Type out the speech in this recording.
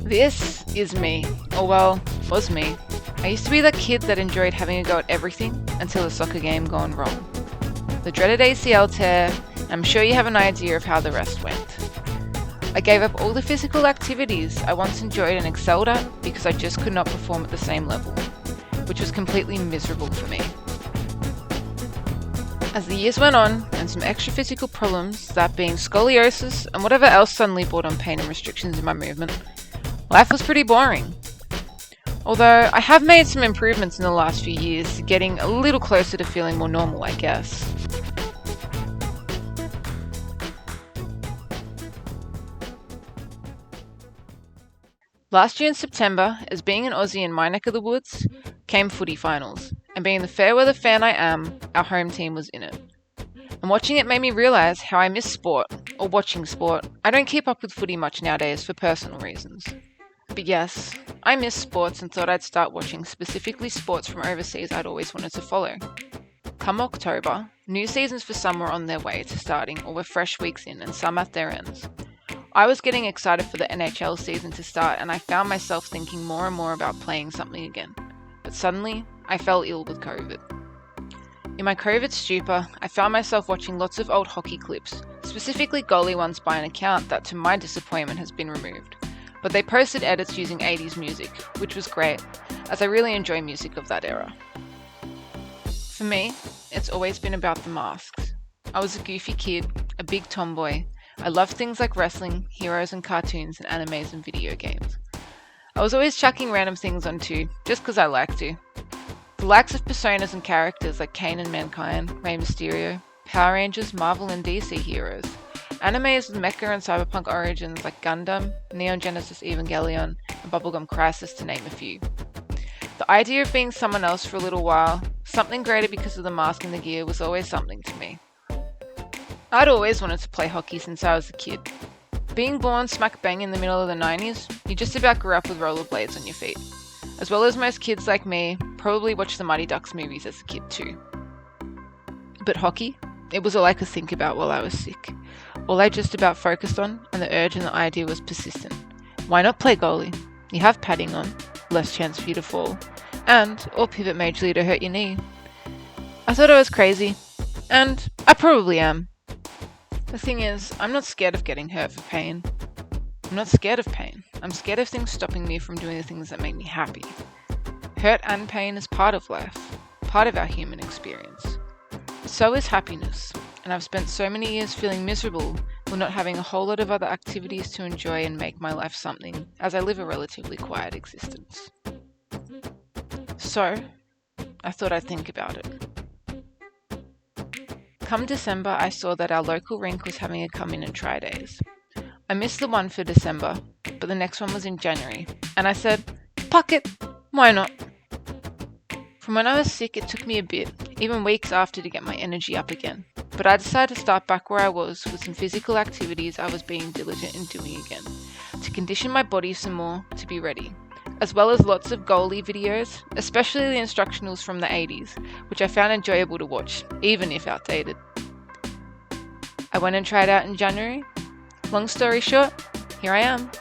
This is me, or well, was me. I used to be that kid that enjoyed having a go at everything until a soccer game gone wrong. The dreaded ACL tear, and I'm sure you have an idea of how the rest went. I gave up all the physical activities I once enjoyed and excelled at because I just could not perform at the same level, which was completely miserable for me. As the years went on, and some extra physical problems, that being scoliosis and whatever else suddenly brought on pain and restrictions in my movement, life was pretty boring. Although I have made some improvements in the last few years, getting a little closer to feeling more normal, I guess. Last year in September, as being an Aussie in my neck of the woods, came footy finals, and being the fair weather fan I am, our home team was in it. And watching it made me realise how I miss sport, or watching sport. I don't keep up with footy much nowadays for personal reasons. But yes, I miss sports and thought I'd start watching specifically sports from overseas I'd always wanted to follow. Come October, new seasons for some were on their way to starting or were fresh weeks in and some at their ends. I was getting excited for the NHL season to start and I found myself thinking more and more about playing something again. But suddenly, I fell ill with COVID. In my COVID stupor, I found myself watching lots of old hockey clips, specifically Goalie ones by an account that to my disappointment has been removed. But they posted edits using 80s music, which was great, as I really enjoy music of that era. For me, it's always been about the masks. I was a goofy kid, a big tomboy. I loved things like wrestling, heroes and cartoons, and animes and video games. I was always chucking random things on too, just because I like to. The likes of personas and characters like Kane and Mankind, Rey Mysterio, Power Rangers, Marvel and DC heroes. Animes with mecha and cyberpunk origins like Gundam, Neon Genesis Evangelion, and Bubblegum Crisis to name a few. The idea of being someone else for a little while, something greater because of the mask and the gear, was always something to me. I'd always wanted to play hockey since I was a kid. Being born smack bang in the middle of the 90s, you just about grew up with rollerblades on your feet. As well as most kids like me, probably watched the Mighty Ducks movies as a kid too. But hockey? It was all I could think about while I was sick. All I just about focused on, and the urge and the idea was persistent. Why not play goalie? You have padding on, less chance for you to fall, and or pivot majorly to hurt your knee. I thought I was crazy, and I probably am. The thing is, I'm not scared of getting hurt for pain. I'm not scared of pain. I'm scared of things stopping me from doing the things that make me happy. Hurt and pain is part of life, part of our human experience. So is happiness, and I've spent so many years feeling miserable while not having a whole lot of other activities to enjoy and make my life something, as I live a relatively quiet existence. So, I thought I'd think about it. Come December, I saw that our local rink was having a come in and try days. I missed the one for December, but the next one was in January, and I said, "Puck it, why not?" From when I was sick, it took me a bit, even weeks after, to get my energy up again. But I decided to start back where I was with some physical activities I was being diligent in doing again, to condition my body some more to be ready, as well as lots of goalie videos, especially the instructionals from the 80s, which I found enjoyable to watch, even if outdated. I went and tried out in January. Long story short, here I am.